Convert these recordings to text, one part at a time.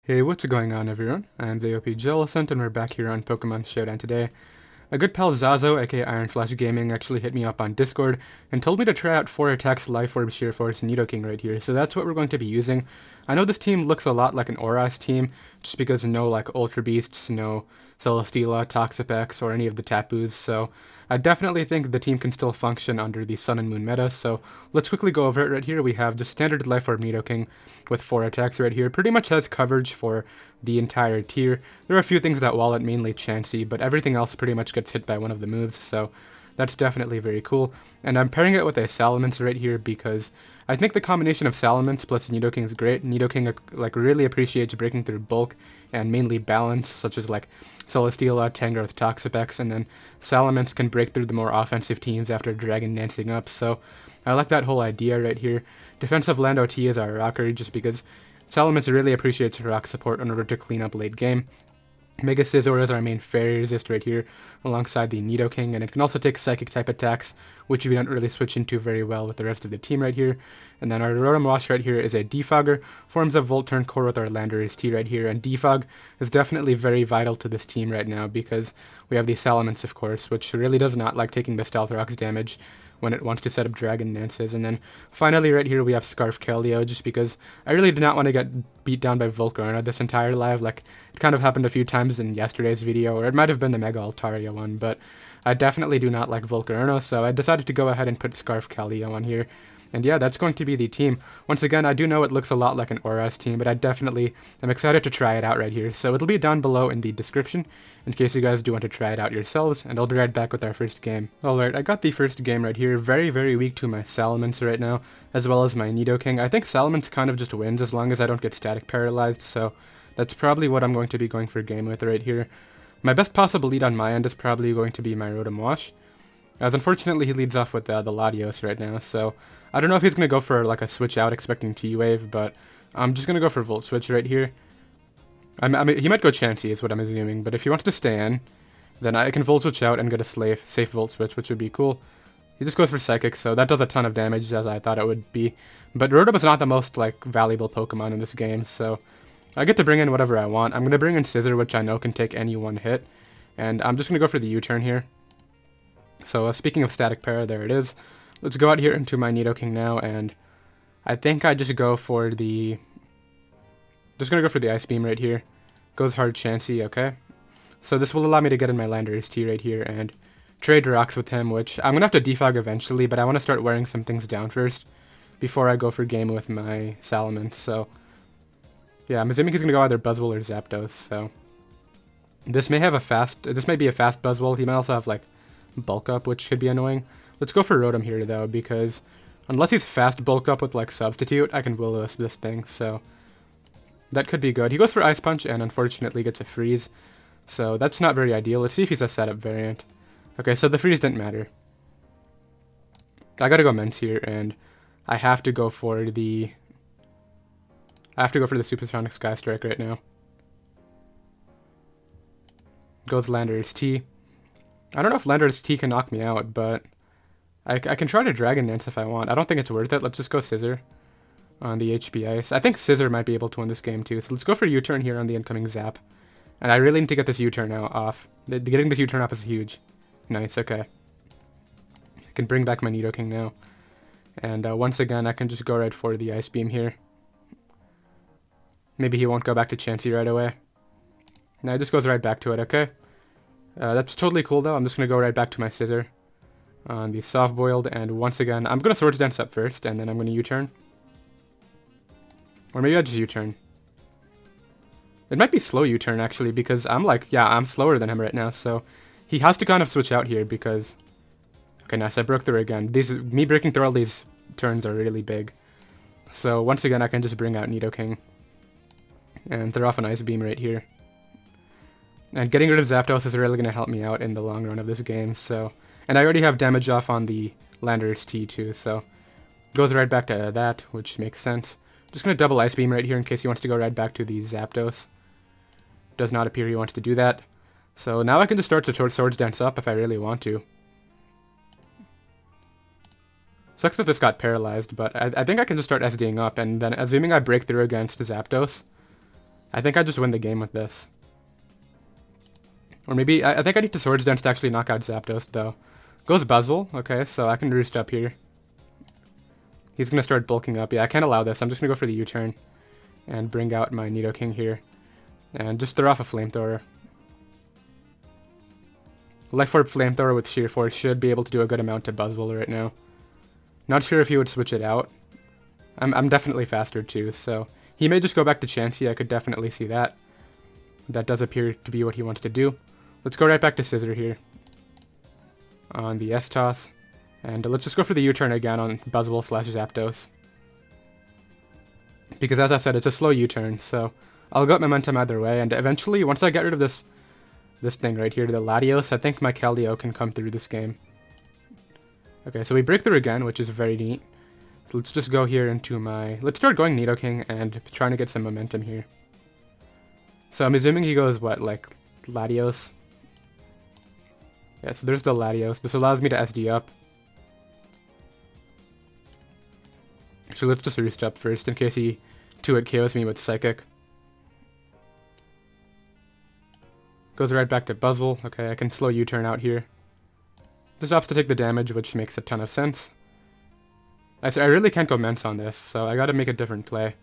Hey, what's going on everyone? I'm the OPJellicent and we're back here on Pokemon Showdown today. A good pal Zazo, aka Iron Flash Gaming, actually hit me up on Discord and told me to try out 4 attacks Life Orb, Sheer Force, and Nidoking right here, so that's what we're going to be using. I know this team looks a lot like an Oras team, just because no like Ultra Beasts, no Celesteela, Toxapex, or any of the Tapus, so I definitely think the team can still function under the Sun and Moon meta, so let's quickly go over it right here. We have the standard Life Orb Nidoking with 4 attacks right here. Pretty much has coverage for the entire tier. There are a few things that wall it, mainly Chansey, but everything else pretty much gets hit by one of the moves, so that's definitely very cool. And I'm pairing it with a Salamence right here because I think the combination of Salamence plus Nidoking is great. Nidoking like really appreciates breaking through bulk and mainly balance, such as like Celesteela, Tangrowth, Toxapex, and then Salamence can break through the more offensive teams after Dragon Dancing up, so I like that whole idea right here. Defensive Land OT is our rocker just because Salamence really appreciates rock support in order to clean up late game. Mega Scizor is our main fairy resist right here, alongside the Nidoking, and it can also take psychic type attacks, which we don't really switch into very well with the rest of the team right here. And then our Rotom-Wash right here is a Defogger, forms of Volt Turn Core with our Landorus T right here, and Defog is definitely very vital to this team right now because we have the Salamence, of course, which really does not like taking the Stealth Rock's damage when it wants to set up Dragon Dances. And then finally right here we have Scarf Keldeo, just because I really did not want to get beat down by Volcarona this entire live. Like, it kind of happened a few times in yesterday's video, or it might have been the Mega Altaria one, but I definitely do not like Volcarona, so I decided to go ahead and put Scarf Keldeo on here. And yeah, that's going to be the team. Once again, I do know it looks a lot like an Oras team, but I definitely am excited to try it out right here. So it'll be down below in the description in case you guys do want to try it out yourselves, and I'll be right back with our first game. Alright, I got the first game right here. Very, very weak to my Salamence right now, as well as my Nidoking. I think Salamence kind of just wins as long as I don't get static paralyzed, so that's probably what I'm going to be going for game with right here. My best possible lead on my end is probably going to be my Rotom-Wash, as unfortunately he leads off with the Latios right now, so I don't know if he's going to go for like a switch out expecting T-Wave, but I'm just going to go for Volt Switch right here. I mean, he might go Chansey is what I'm assuming, but if he wants to stay in, then I can Volt Switch out and get a safe Volt Switch, which would be cool. He just goes for Psychic, so that does a ton of damage as I thought it would be. But Rotom is not the most like valuable Pokemon in this game, so I get to bring in whatever I want. I'm going to bring in Scizor, which I know can take any one hit, and I'm just going to go for the U-turn here. So speaking of static para, there it is. Let's go out here into my Nidoking now, and I think I just go for the... Just gonna go for the Ice Beam right here. Goes hard Chansey, okay. So this will allow me to get in my Landorus T right here and trade rocks with him, which I'm gonna have to defog eventually, but I want to start wearing some things down first before I go for game with my Salamence. So yeah, I'm assuming he's gonna go either Buzzwole or Zapdos, so this may be a fast Buzzwole. He might also have like bulk up, which could be annoying. Let's go for Rotom here though, because unless he's fast bulk up with like Substitute, I can Will-O-Wisp this thing, so that could be good. He goes for Ice Punch and unfortunately gets a Freeze, so that's not very ideal. Let's see if he's a setup variant. Okay, so the Freeze didn't matter. I gotta go Mence here, and I have to go for the Supersonic Sky Strike right now. Goes Landorus T. I don't know if Landorus T can knock me out, but I can try to Dragon Dance if I want. I don't think it's worth it. Let's just go Scizor on the HP Ice. I think Scizor might be able to win this game too, so let's go for U-turn here on the incoming Zap. And I really need to get this U-turn now off. Getting this U-turn off is huge. Nice, okay. I can bring back my Nidoking now. And once again, I can just go right for the Ice Beam here. Maybe he won't go back to Chansey right away. Now he just goes right back to it, okay. That's totally cool though. I'm just going to go right back to my Scizor on the Soft Boiled, and once again, I'm going to Swords Dance up first, and then I'm going to U-turn. Or maybe I just U-turn. It might be slow U-turn actually, because I'm like, yeah, I'm slower than him right now, so he has to kind of switch out here because... Okay, nice, I broke through again. Me breaking through all these turns are really big. So once again, I can just bring out Nidoking and throw off an Ice Beam right here. And getting rid of Zapdos is really going to help me out in the long run of this game, so... And I already have damage off on the Landorus T too, so... Goes right back to that, which makes sense. Just going to double Ice Beam right here in case he wants to go right back to the Zapdos. Does not appear he wants to do that. So now I can just start to Swords Dance up if I really want to. Sucks that this got paralyzed, but I think I can just start SDing up, and then assuming I break through against Zapdos, I think I just win the game with this. Or maybe, I think I need to Swords Dance to actually knock out Zapdos, though. Goes Buzzle, okay, so I can Roost up here. He's gonna start bulking up. Yeah, I can't allow this. I'm just gonna go for the U-turn and bring out my Nidoking here. And just throw off a Flamethrower. Life Orb Flamethrower with Sheer Force should be able to do a good amount to Buzzwole right now. Not sure if he would switch it out. I'm definitely faster too, so he may just go back to Chansey. I could definitely see that. That does appear to be what he wants to do. Let's go right back to Scizor here on the S-Toss. And let's just go for the U-turn again on Buzzwole / Zapdos. Because as I said, it's a slow U-turn, so I'll get momentum either way. And eventually, once I get rid of this thing right here, the Latios, I think my Keldeo can come through this game. Okay, so we break through again, which is very neat. So let's just go here into my... Let's start going Nidoking and trying to get some momentum here. So I'm assuming he goes, what, like Latios? Yeah, so there's the Latios. This allows me to SD up. So let's just Roost up first in case he 2-hit KOs me with Psychic. Goes right back to Buzzwole. Okay, I can slow U-turn out here. This opts to take the damage, which makes a ton of sense. I really can't go Mence on this, so I gotta make a different play.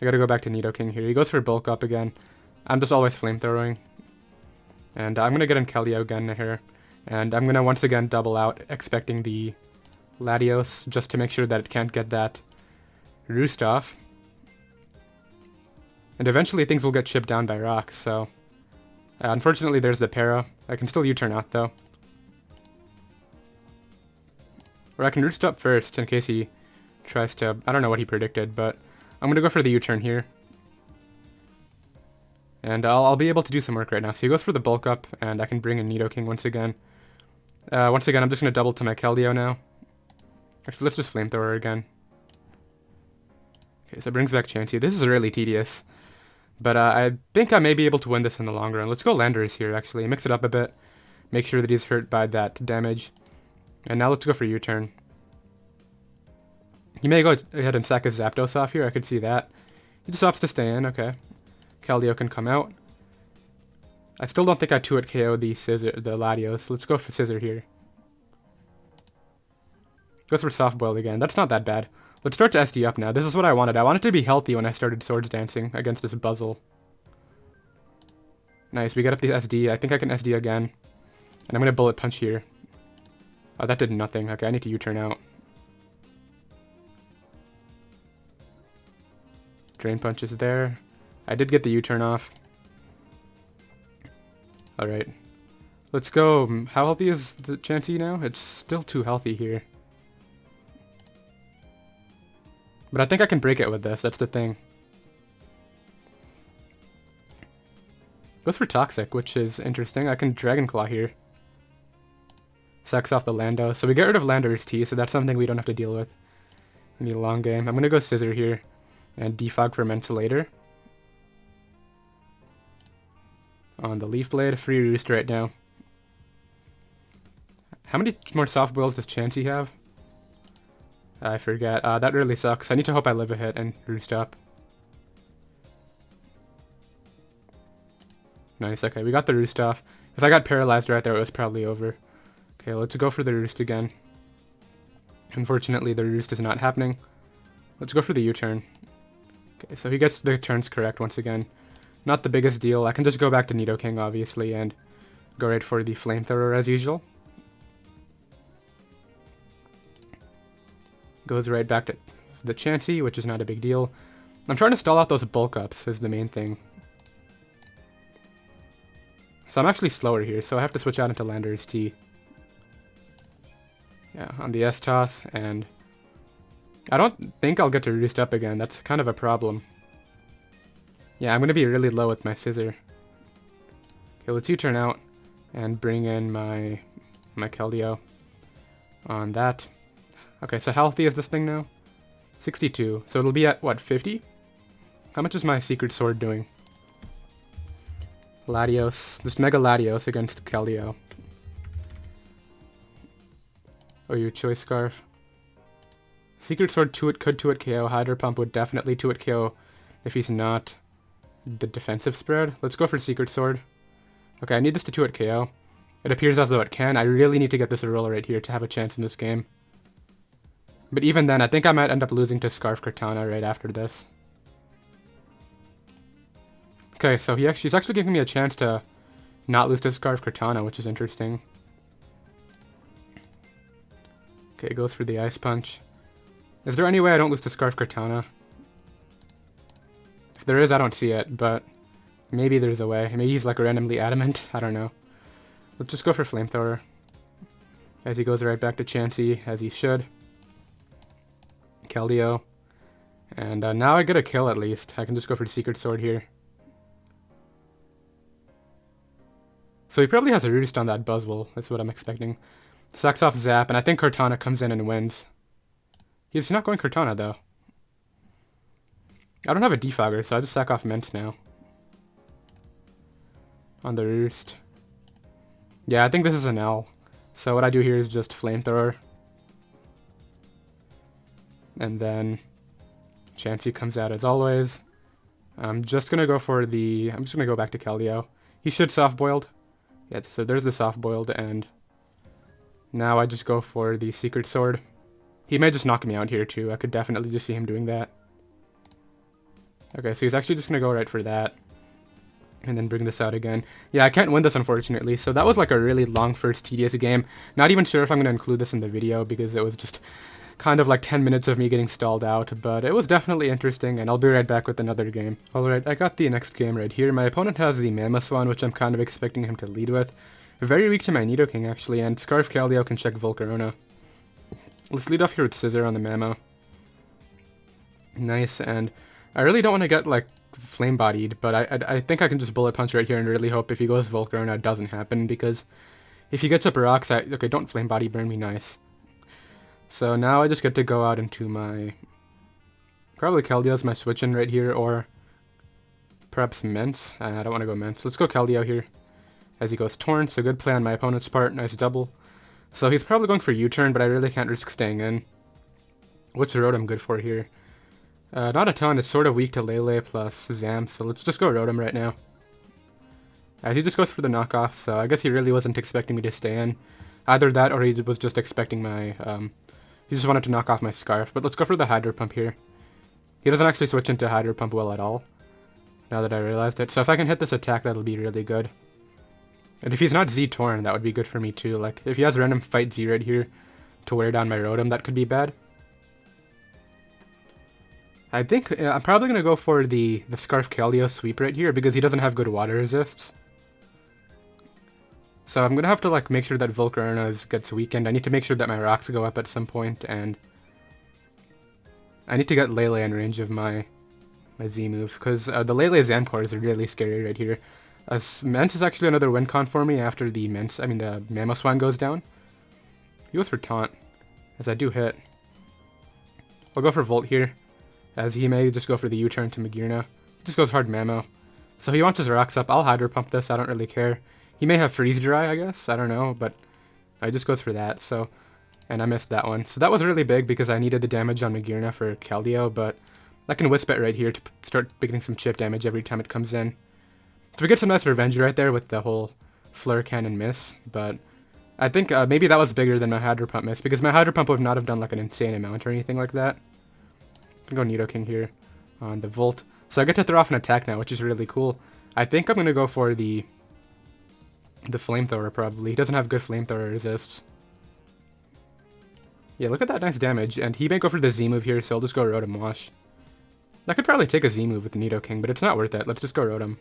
I gotta go back to Nidoking here. He goes for Bulk Up again. I'm just always Flamethrowing. And I'm gonna get in Keldeo again here. And I'm gonna once again double out, expecting the Latios, just to make sure that it can't get that Roost off. And eventually things will get chipped down by rocks, so... unfortunately there's the Para. I can still U-turn out though. Or I can Roost up first in case he tries to... I don't know what he predicted, but I'm gonna go for the U-turn here. And I'll be able to do some work right now. So he goes for the Bulk Up, and I can bring in Nidoking once again. I'm just gonna double to my Keldeo now. Actually, let's just Flamethrower again. Okay, so it brings back Chansey. This is really tedious. But I think I may be able to win this in the long run. Let's go Landorus here, actually. Mix it up a bit. Make sure that he's hurt by that damage. And now let's go for U-turn. He may go ahead and sack his Zapdos off here. I could see that. He just opts to stay in. Okay. Keldeo can come out. I still don't think I 2-hit KO the Latios. Let's go for Scizor here. Goes for Soft Boil again. That's not that bad. Let's start to SD up now. This is what I wanted. I wanted to be healthy when I started Swords Dancing against this Buzzle. Nice, we get up the SD. I think I can SD again. And I'm going to Bullet Punch here. Oh, that did nothing. Okay, I need to U-turn out. Drain Punch is there. I did get the U-turn off. Alright. Let's go. How healthy is the Chansey now? It's still too healthy here. But I think I can break it with this, that's the thing. Goes for Toxic, which is interesting. I can Dragon Claw here. Sacks off the Lando. So we get rid of Landorus T, so that's something we don't have to deal with in the long game. I'm going to go Scizor here and Defog for Mence later. On the Leaf Blade, free Roost right now. How many more Soft Boils does Chansey have? I forget. That really sucks. I need to hope I live a hit and Roost up. Nice, okay, we got the Roost off. If I got paralyzed right there, it was probably over. Okay, let's go for the Roost again. Unfortunately, the Roost is not happening. Let's go for the U-turn. Okay, so he gets the turns correct once again. Not the biggest deal. I can just go back to Nidoking, obviously, and go right for the Flamethrower as usual. Goes right back to the Chansey, which is not a big deal. I'm trying to stall out those bulk ups is the main thing. So I'm actually slower here, so I have to switch out into Landorus T. Yeah, on the S-Toss, and I don't think I'll get to Roost up again. That's kind of a problem. Yeah, I'm going to be really low with my Scizor. Okay, let's U-turn out and bring in my Keldeo on that. Okay, so how healthy is this thing now? 62. So it'll be at, what, 50? How much is my Secret Sword doing? Latios. This Mega Latios against Keldeo. OU Choice Scarf. Secret Sword could 2-hit KO. Hydro Pump would definitely 2-hit KO if he's not the defensive spread. Let's go for Secret Sword. Okay, I need this to 2-hit KO. It appears as though it can. I really need to get this a roll right here to have a chance in this game. But even then, I think I might end up losing to Scarf Cortana right after this. Okay, so he's actually giving me a chance to not lose to Scarf Cortana, which is interesting. Okay, goes for the Ice Punch. Is there any way I don't lose to Scarf Cortana? If there is, I don't see it, but maybe there's a way. Maybe he's like randomly adamant. I don't know. Let's just go for Flamethrower. As he goes right back to Chansey, as he should. Keldeo. And now I get a kill at least. I can just go for Secret Sword here. So he probably has a Roost on that Buzzwole. That's what I'm expecting. Sacks off Zap, and I think Cortana comes in and wins. He's not going Cortana, though. I don't have a Defogger, so I'll just sack off Mence now. On the Roost. Yeah, I think this is an L. So what I do here is just Flamethrower. And then Chansey comes out as always. I'm just gonna go back to Keldeo. He should soft-boiled. Yeah, so there's the soft-boiled, and now I just go for the Secret Sword. He may just knock me out here too. I could definitely just see him doing that. Okay, so he's actually just gonna go right for that. And then bring this out again. Yeah, I can't win this unfortunately. So that was like a really long first tedious game. Not even sure if I'm gonna include this in the video because it was just kind of like 10 minutes of me getting stalled out, but it was definitely interesting, and I'll be right back with another game. Alright, I got the next game right here. My opponent has the Mamoswine, which I'm kind of expecting him to lead with. Very weak to my Nidoking, actually, and Scarf Keldeo can check Volcarona. Let's lead off here with Scizor on the Mamo. Nice, and I really don't want to get, like, flame-bodied, but I think I can just Bullet Punch right here and really hope if he goes Volcarona it doesn't happen, because if he gets up rocks, okay, don't flame-body burn me, nice. So now I just get to go out into my, probably Keldeo's my switch-in right here, or perhaps Mence. I don't want to go Mence. Let's go Keldeo here, as he goes Torn, so good play on my opponent's part, nice double. So he's probably going for U-turn, but I really can't risk staying in. What's Rotom good for here? Not a ton, it's sort of weak to Lele plus Zam, so let's just go Rotom right now. As he just goes for the knockoff, so I guess he really wasn't expecting me to stay in. Either that, or he was just expecting my, he just wanted to knock off my Scarf, but let's go for the Hydro Pump here. He doesn't actually switch into Hydro Pump well at all, now that I realized it. So if I can hit this attack, that'll be really good. And if he's not Z-Torn, that would be good for me too. Like, if he has random Fight Z right here to wear down my Rotom, that could be bad. I think I'm probably going to go for the Scarf Keldeo sweep right here, because he doesn't have good water resists. So I'm going to have to like make sure that Volcarona gets weakened. I need to make sure that my rocks go up at some point, and I need to get Lele in range of my Z move, because the Lele Zancore is really scary right here. Mence is actually another win con for me after the Mamoswine goes down. He goes for Taunt, as I do hit. I'll go for Volt here, as he may just go for the U-turn to Magearna. He just goes hard Mamo. So he wants his rocks up. I'll Hydro Pump this, I don't really care. He may have Freeze Dry, I guess, I don't know, but I just goes for that, so, and I missed that one. So that was really big because I needed the damage on Magearna for Keldeo, but I can Wisp it right here to start getting some chip damage every time it comes in. So we get some nice revenge right there with the whole Flare Cannon miss, but I think maybe that was bigger than my Hydro Pump miss, because my Hydro Pump would not have done like an insane amount or anything like that. I'm going to go Nidoking here on the Volt. So I get to throw off an attack now, which is really cool. I think I'm going to go for the Flamethrower probably. He doesn't have good Flamethrower resists. Yeah, look at that nice damage, and he may go for the Z move here, so I'll just go Rotom-Wash. I could probably take a Z move with the Nidoking, but it's not worth it. Let's just go Rotom.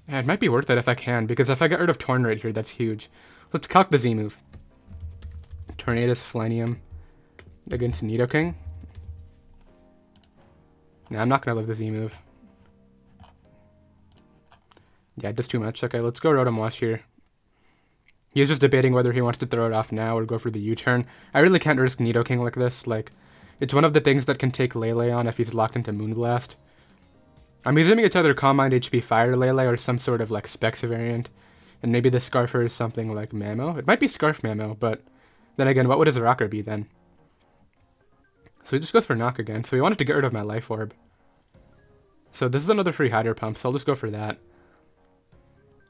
Yeah, it might be worth it if I can, because if I get rid of Torn right here, that's huge. Let's calc the Z move. Tornadus Flyinium against Nidoking. Nah, I'm not going to live the Z move. Yeah, just too much. Okay, let's go Rotom-Wash here. He's just debating whether he wants to throw it off now or go for the U-turn. I really can't risk Nidoking like this. Like, it's one of the things that can take Lele on if he's locked into Moonblast. I'm assuming it's either Calm Mind HP Fire Lele or some sort of like Specs variant. And maybe the Scarfer is something like Mamo. It might be Scarf Mamo, but then again, what would his rocker be then? So he just goes for Knock again. So he wanted to get rid of my Life Orb. So this is another free Hydro Pump, so I'll just go for that.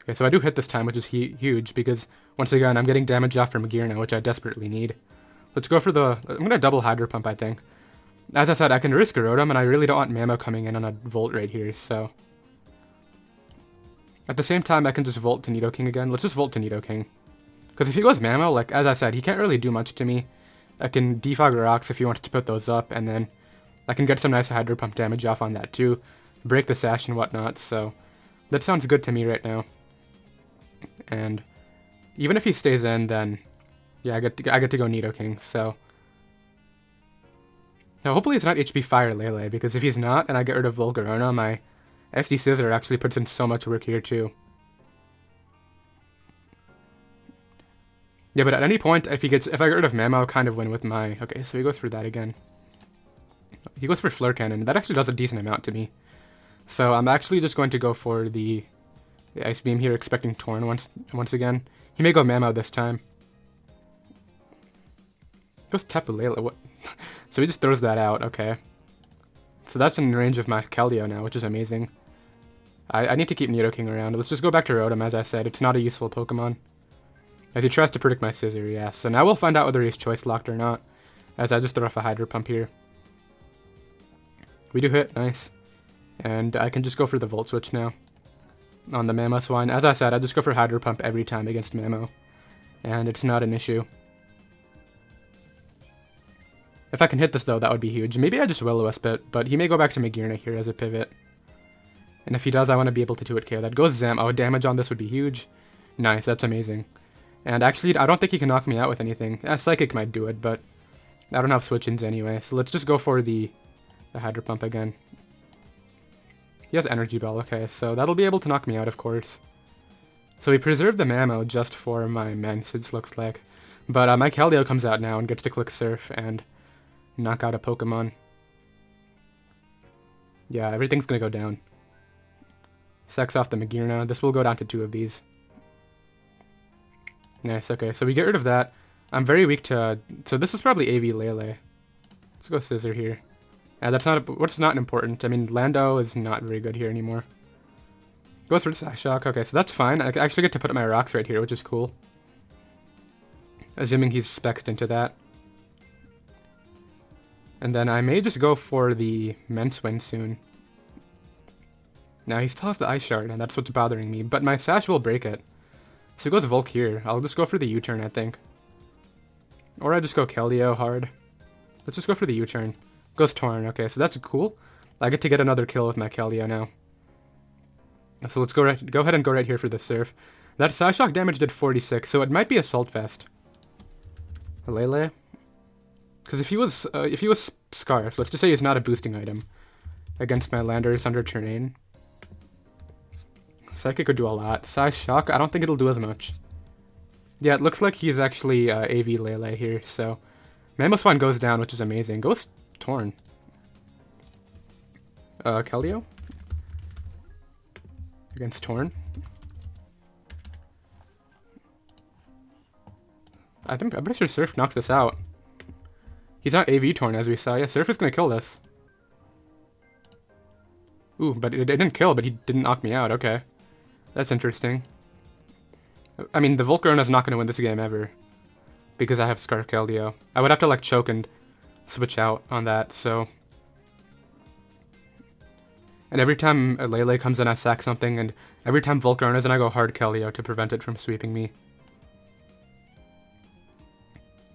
Okay, so I do hit this time, which is huge, because, once again, I'm getting damage off from Gear now, which I desperately need. Let's go for the... I'm going to double Hydro Pump, I think. As I said, I can risk a Rotom, and I really don't want Mamo coming in on a Volt right here, so... At the same time, I can just Volt to Nidoking again. Let's just Volt to Nidoking. Because if he goes Mamo, like, as I said, he can't really do much to me. I can Defog Rocks if he wants to put those up, and then I can get some nice Hydro Pump damage off on that too. Break the Sash and whatnot, so... That sounds good to me right now. And even if he stays in, then yeah, I get to go Nidoking. So now hopefully it's not HP Fire Lele, because if he's not and I get rid of Volcarona, my SD Scizor actually puts in so much work here too. Yeah, but at any point if I get rid of Mamo, I'll kind of win with my... Okay, so he goes for that again. He goes for Flare Cannon. That actually does a decent amount to me. So I'm actually just going to go for the Ice Beam here, expecting Torn once again. He may go Mamo this time. He goes Tapu Lele. What? So he just throws that out. Okay. So that's in range of my Keldeo now, which is amazing. I need to keep Nidoking around. Let's just go back to Rotom, as I said. It's not a useful Pokemon. As he tries to predict my Scizor, yeah. So now we'll find out whether he's Choice Locked or not, as I just throw off a Hydro Pump here. We do hit. Nice. And I can just go for the Volt Switch now on the Mamoswine. As I said, I just go for Hydro Pump every time against Mamo, and it's not an issue. If I can hit this though, that would be huge. Maybe I just Will-O-Wisp it, but he may go back to Magearna here as a pivot. And if he does, I want to be able to 2-hit KO. That goes Zam. Oh, damage on this would be huge. Nice, that's amazing. And actually, I don't think he can knock me out with anything. Psychic might do it, but I don't have Switch-ins anyway. So let's just go for the Hydro Pump again. He has Energy Bell, okay, so that'll be able to knock me out, of course. So we preserved the Mamo just for my Message, looks like. But my Keldeo comes out now and gets to click Surf and knock out a Pokemon. Yeah, everything's gonna go down. Sacks off the Magearna. This will go down to 2 of these. Nice, okay, so we get rid of that. I'm very weak to... So this is probably AV Lele. Let's go Scizor here. That's not what's not important. I mean, Lando is not very good here anymore. Goes for Psyshock. Okay, so that's fine. I actually get to put up my rocks right here, which is cool. Assuming he's spexed into that. And then I may just go for the Menswin soon. Now he still has the Ice Shard, and that's what's bothering me. But my Sash will break it. So he goes Volk here. I'll just go for the U-turn, I think. Or I just go Keldeo hard. Let's just go for the U-turn. Goes Torn. Okay, so that's cool. I get to get another kill with my Keldeo now. So let's go ahead and go right here for the Surf. That Psyshock damage did 46, so it might be Assault Vest. Lele? Because if he was Scarf, let's just say he's not a boosting item against my Landers under Terrain. Psychic could do a lot. Psyshock, I don't think it'll do as much. Yeah, it looks like he's actually AV Lele here, so... Mamoswine goes down, which is amazing. Goes Torn. Keldeo? Against Torn? I'm pretty sure Surf knocks this out. He's not AV Torn, as we saw. Yeah, Surf is gonna kill this. Ooh, but it didn't kill, but he didn't knock me out. Okay. That's interesting. I mean, the Volcarona's not gonna win this game ever, because I have Scarf Keldeo. I would have to, like, choke and switch out on that, so... And every time a Lele comes in, I sack something, and every time Volcarona's in, I go hard Keldeo to prevent it from sweeping me.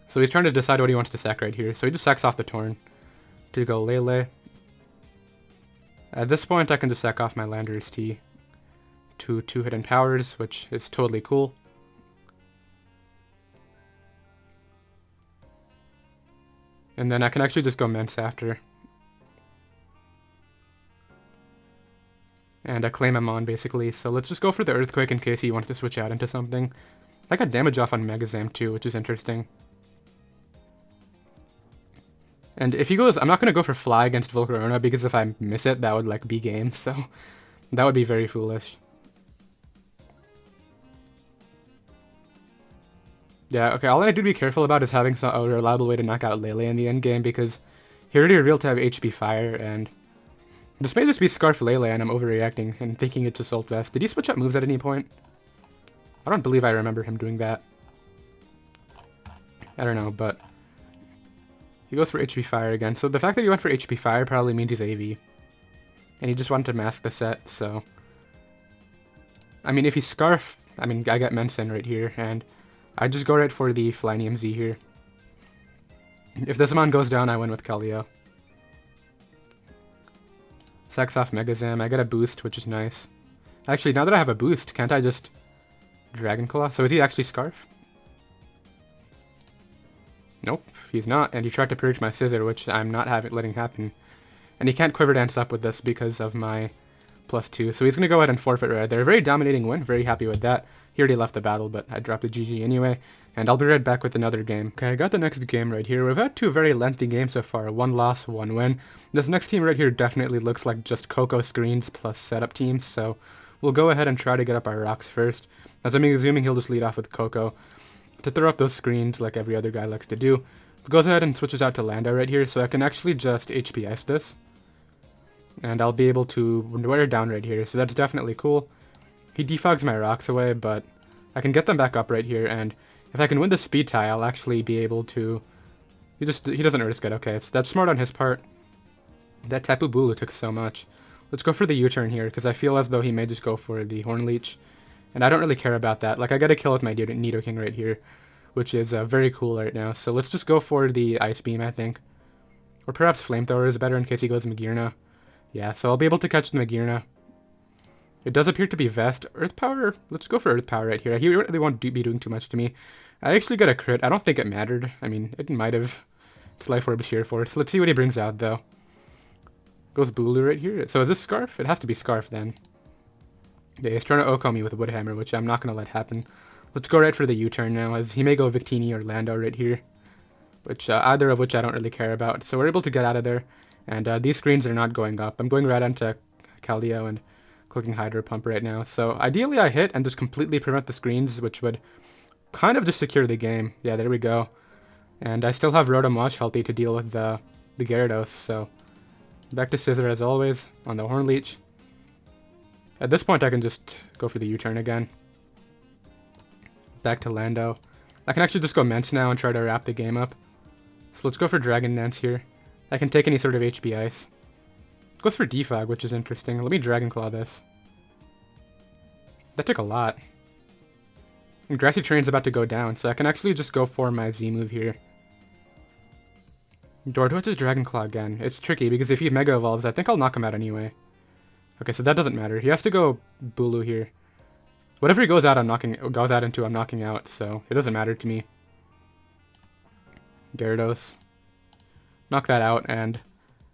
So he's trying to decide what he wants to sack right here, so he just sacks off the Torn to go Lele. At this point, I can just sack off my Landorus T to 2 hidden powers, which is totally cool. And then I can actually just go Mence after. And I claim him on, basically. So let's just go for the Earthquake in case he wants to switch out into something. I got damage off on Megazam too, which is interesting. And if he goes... I'm not going to go for Fly against Volcarona, because if I miss it, that would, like, be game. So that would be very foolish. Yeah, okay, all I need to be careful about is having a reliable way to knock out Lele in the end game, because he already revealed to have HP Fire, and This may just be Scarf Lele and I'm overreacting and thinking it's Assault Vest. Did he switch up moves at any point? I don't believe I remember him doing that. I don't know, but he goes for HP Fire again. So the fact that he went for HP Fire probably means he's AV. And he just wanted to mask the set, so... I mean, if he's Scarf, I mean, I got Mensen right here, and I just go right for the Flyinium Z here. If this Mon goes down, I win with Keldeo. Sacks off Megazam. I get a boost, which is nice. Actually, now that I have a boost, can't I just Dragon Claw? So is he actually Scarf? Nope, he's not, and he tried to purge my Scizor, which I'm not letting happen. And he can't Quiver Dance up with this because of my +2, so he's going to go ahead and forfeit right there. Very dominating win, very happy with that. He already left the battle, but I dropped the GG anyway, and I'll be right back with another game. Okay, I got the next game right here. We've had two very lengthy games so far, 1 loss, 1 win. This next team right here definitely looks like just Coco screens plus setup teams, so we'll go ahead and try to get up our rocks first. As I'm assuming he'll just lead off with Coco to throw up those screens like every other guy likes to do. Goes ahead and switches out to Lando right here, so I can actually just HP Ice this. And I'll be able to wear it down right here, so that's definitely cool. He defogs my rocks away, but I can get them back up right here, and if I can win the speed tie, I'll actually be able to... He doesn't risk it, okay, that's smart on his part. That Tapu Bulu took so much. Let's go for the U-turn here, because I feel as though he may just go for the Horn Leech, and I don't really care about that. Like, I got a kill with my Nidoking right here, which is very cool right now, so let's just go for the Ice Beam, I think. Or perhaps Flamethrower is better in case he goes Magearna. Yeah, so I'll be able to catch the Magearna. It does appear to be Vest. Earth Power? Let's go for Earth Power right here. He really won't be doing too much to me. I actually got a crit. I don't think it mattered. I mean, it might have. It's Life Orb Sheer Force. Let's see what he brings out, though. Goes Bulu right here. So is this Scarf? It has to be Scarf, then. Yeah, he's trying to Oko me with Woodhammer, which I'm not going to let happen. Let's go right for the U-turn now, as he may go Victini or Lando right here. Which, either of which I don't really care about. So we're able to get out of there. And these screens are not going up. I'm going right onto Keldeo and clicking Hydro Pump right now. So ideally I hit and just completely prevent the screens, which would kind of just secure the game. Yeah, there we go. And I still have Rotom-Wash healthy to deal with the Gyarados, so back to Scizor as always on the Horn Leech. At this point I can just go for the U-turn again. Back to Lando. I can actually just go Mence now and try to wrap the game up. So let's go for Dragon Dance here. I can take any sort of HP Ice. Goes for Defog, which is interesting. Let me Dragon Claw this. That took a lot. And Grassy Terrain's about to go down, so I can actually just go for my Z move here. Dortwitch's Dragon Claw again. It's tricky, because if he Mega Evolves, I think I'll knock him out anyway. Okay, so that doesn't matter. He has to go Bulu here. Whatever he goes out into, I'm knocking out, so it doesn't matter to me. Gyarados. Knock that out, and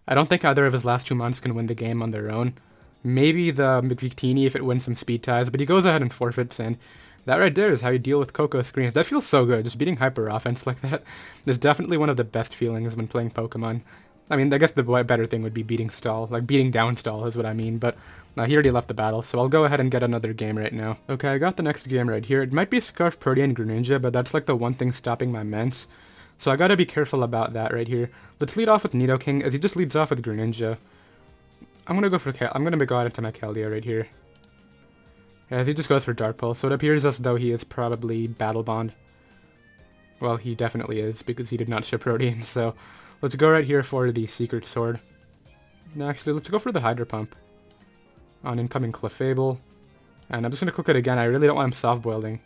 I don't think either of his last 2 months can win the game on their own. Maybe the Victini if it wins some speed ties, but he goes ahead and forfeits, and that right there is how you deal with Coco screens. That feels so good, just beating hyper offense like that is definitely one of the best feelings when playing Pokemon. I mean, I guess the better thing would be beating stall, like beating down stall is what I mean, but he already left the battle, so I'll go ahead and get another game right now. Okay, I got the next game right here. It might be Scarf, Protean, Greninja, but that's like the one thing stopping my Mence. So I gotta be careful about that right here. Let's lead off with Nidoking, as he just leads off with Greninja. I'm gonna go out into my Keldeo right here. As he just goes for Dark Pulse, so it appears as though he is probably Battle Bond. Well, he definitely is, because he did not ship Protean, so let's go right here for the Secret Sword. No, actually, let's go for the Hydro Pump on incoming Clefable. And I'm just gonna click it again. I really don't want him soft-boiling.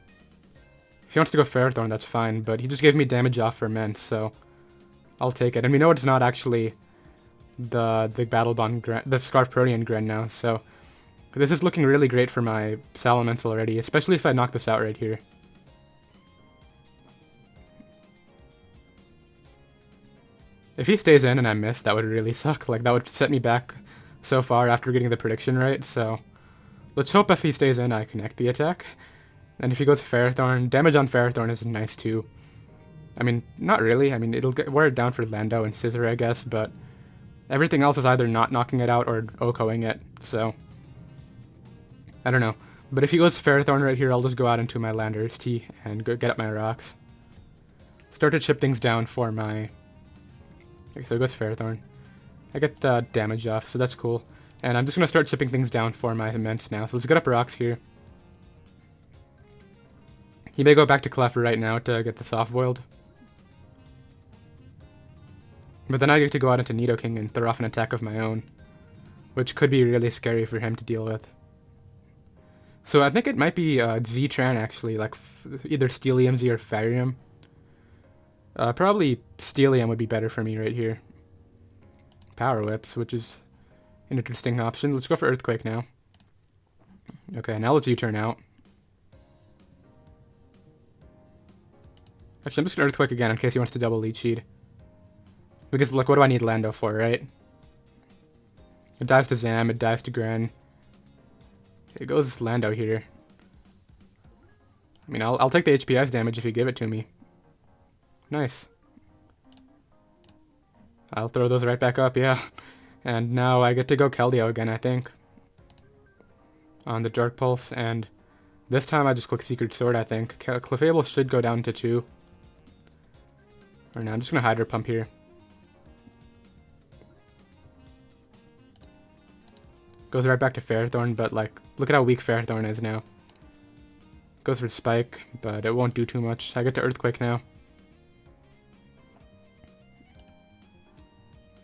If he wants to go Ferrothorn, that's fine, but he just gave me damage off for Mence, so I'll take it. And we know it's not actually the Battle Bond, the Scarf Protean Gren now, so this is looking really great for my Salamence already, especially if I knock this out right here. If he stays in and I miss, that would really suck. Like, that would set me back so far after getting the prediction right, so let's hope if he stays in I connect the attack. And if he goes Ferrothorn, damage on Ferrothorn is nice too. I mean, not really. I mean, it'll wear it down for Lando and Scizor, I guess, but everything else is either not knocking it out or OHKOing it, so I don't know. But if he goes Ferrothorn right here, I'll just go out into my Landorus T and go get up my rocks. Start to chip things down for my... Okay, so it goes Ferrothorn. I get the damage off, so that's cool. And I'm just going to start chipping things down for my immense now. So let's get up rocks here. He may go back to Cleffer right now to get the soft-boiled. But then I get to go out into Nidoking and throw off an attack of my own, which could be really scary for him to deal with. So I think it might be Z-Tran actually, like either Steelium Z or Flyinium. Probably Steelium would be better for me right here. Power Whips, which is an interesting option. Let's go for Earthquake now. Okay, now let's U-turn out. Actually, I'm just going to Earthquake again in case he wants to double Leech Seed. Because, look, what do I need Lando for, right? It dives to Zam, it dives to Gren. It goes Lando here. I mean, I'll take the HPS damage if you give it to me. Nice. I'll throw those right back up, yeah. And now I get to go Keldeo again, I think. On the Dark Pulse, and this time I just click Secret Sword, I think. Clefable should go down to 2. Or no, I'm just going to Hydro Pump here. Goes right back to Ferrothorn, but like, look at how weak Ferrothorn is now. Goes for Spike, but it won't do too much. I get to Earthquake now.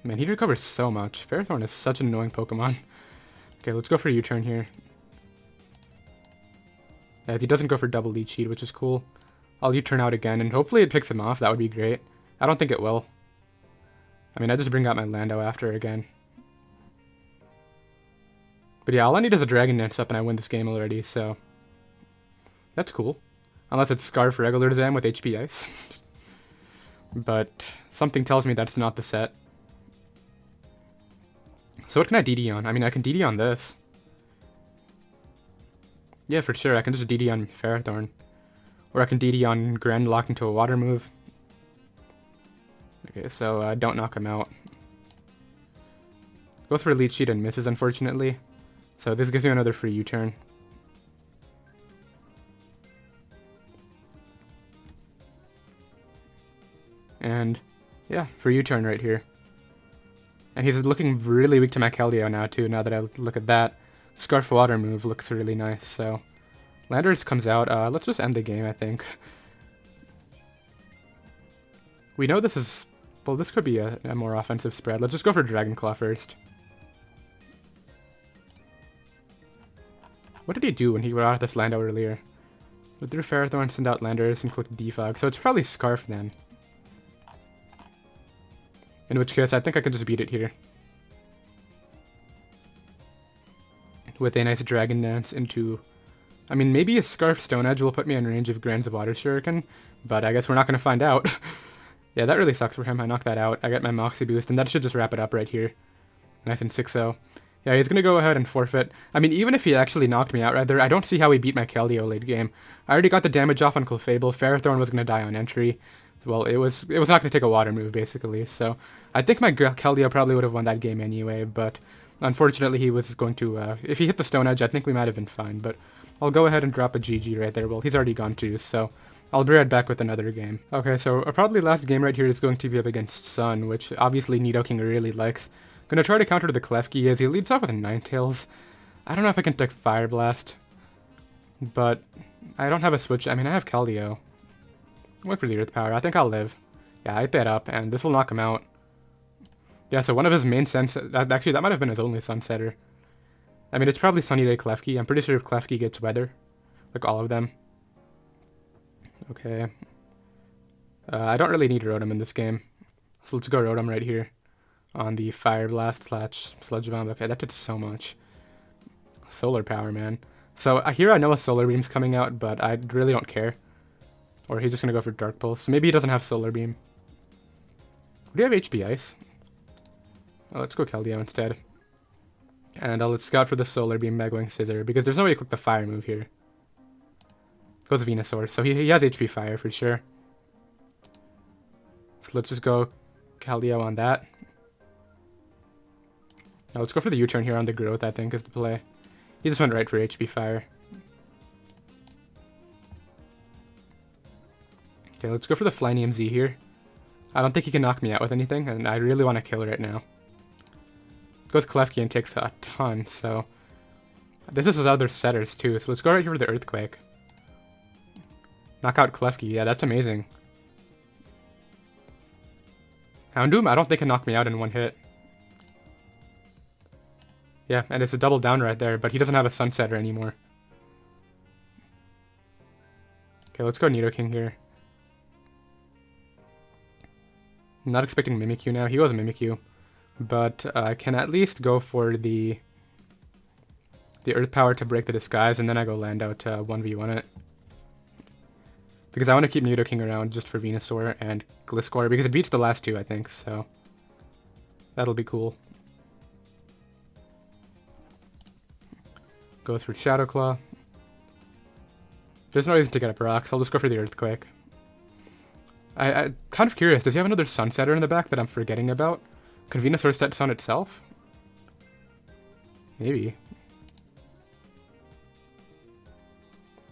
Man, he recovers so much. Ferrothorn is such an annoying Pokemon. Okay, let's go for U-turn here. As he doesn't go for double Leech Seed, which is cool. I'll U-turn out again, and hopefully it picks him off. That would be great. I don't think it will. I mean, I just bring out my Lando after again. But yeah, all I need is a Dragon Dance up and I win this game already, so... That's cool. Unless it's Scarf regular Zam with HP Ice. But something tells me that's not the set. So what can I DD on? I mean, I can DD on this. Yeah, for sure, I can just DD on Ferrothorn. Or I can DD on Gren, lock into a water move. Okay, so don't knock him out. Goes for Leech Seed and misses, unfortunately. So this gives you another free U-turn. And yeah, free U-turn right here. And he's looking really weak to my Keldeo now too, now that I look at that. Scarf Water move looks really nice, so... Landorus comes out. Let's just end the game, I think. We know this is... Well, this could be a more offensive spread. Let's just go for Dragon Claw first. What did he do when he got out this Lando earlier? Withdrew Ferrothorn, send out Landorus, and click Defog. So it's probably Scarf then. In which case, I think I could just beat it here. With a nice Dragon Dance into... I mean, maybe a Scarf Stone Edge will put me in range of Gren's Water Shuriken, but I guess we're not going to find out. Yeah, that really sucks for him. I knocked that out. I get my Moxie boost, and that should just wrap it up right here. Nice and 6-0. Yeah, he's going to go ahead and forfeit. I mean, even if he actually knocked me out right there, I don't see how he beat my Keldeo late game. I already got the damage off on Clefable. Ferrothorn was going to die on entry. Well, it was not going to take a water move, basically. So I think my Keldeo probably would have won that game anyway, but unfortunately he was going to... if he hit the Stone Edge, I think we might have been fine, but I'll go ahead and drop a GG right there. Well, he's already gone too, so I'll be right back with another game. Okay, so probably last game right here is going to be up against Sun, which obviously Nidoking really likes. Gonna try to counter the Klefki as he leads off with a Ninetales. I don't know if I can take Fire Blast, but I don't have a switch. I mean, I have Keldeo. Wait for the Earth Power. I think I'll live. Yeah, I hit that up, and this will knock him out. Yeah, so one of his main actually, that might have been his only Sunsetter. I mean, it's probably Sunny Day Klefki. I'm pretty sure if Klefki gets Weather. Like, all of them. Okay. I don't really need Rotom in this game. So let's go Rotom right here. On the Fire Blast / Sludge Bomb. Okay, that did so much. Solar Power, man. So here I know a Solar Beam's coming out, but I really don't care. Or he's just going to go for Dark Pulse. Maybe he doesn't have Solar Beam. Do you have HP Ice? Oh, let's go Keldeo instead. And let's scout for the Solar Beam by going Scizor, because there's no way to click the Fire move here. Goes Venusaur, so he has HP Fire for sure. So let's just go Keldeo on that. Now let's go for the U-turn here on the Growth, I think, is the play. He just went right for HP Fire. Okay, let's go for the Flyinium Z here. I don't think he can knock me out with anything, and I really want to kill right now. Goes Klefki and takes a ton, so... This is his other setters too, so let's go right here for the Earthquake. Knock out Klefki, yeah, that's amazing. Houndoom, I don't think can knock me out in one hit. Yeah, and it's a double down right there, but he doesn't have a Sunsetter anymore. Okay, let's go Nidoking here. I'm not expecting Mimikyu now. He was a Mimikyu. But I can at least go for the Earth Power to break the disguise, and then I go land out to 1v1 it. Because I want to keep Nidoking around just for Venusaur and Gliscor, because it beats the last two, I think, so that'll be cool. Go through Shadow Claw. There's no reason to get up rocks, I'll just go for the Earthquake. I'm kind of curious, does he have another Sunsetter in the back that I'm forgetting about? Can Venusaur set Sun itself? Maybe.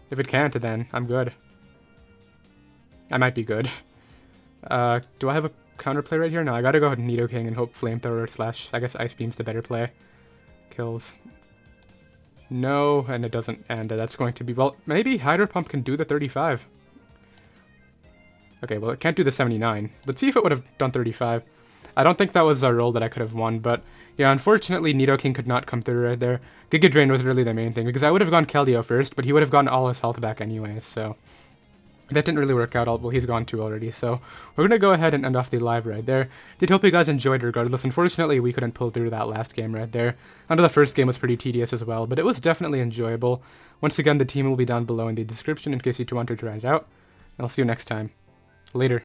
If it can't, then I'm good. I might be good. Do I have a counterplay right here? No, I gotta go with Nidoking and hope Flamethrower / I guess Ice Beam's the better play. Kills. No, and it doesn't, and that's going to be... Well, maybe Hydro Pump can do the 35. Okay, well, it can't do the 79. Let's see if it would have done 35. I don't think that was a roll that I could have won, but yeah, unfortunately, Nidoking could not come through right there. Giga Drain was really the main thing, because I would have gone Keldeo first, but he would have gotten all his health back anyway, so... That didn't really work out. Well, he's gone too already, so we're going to go ahead and end off the live right there. Did hope you guys enjoyed regardless. Unfortunately, we couldn't pull through that last game right there. I know the first game was pretty tedious as well, but it was definitely enjoyable. Once again, the team will be down below in the description in case you want to try it out. I'll see you next time. Later.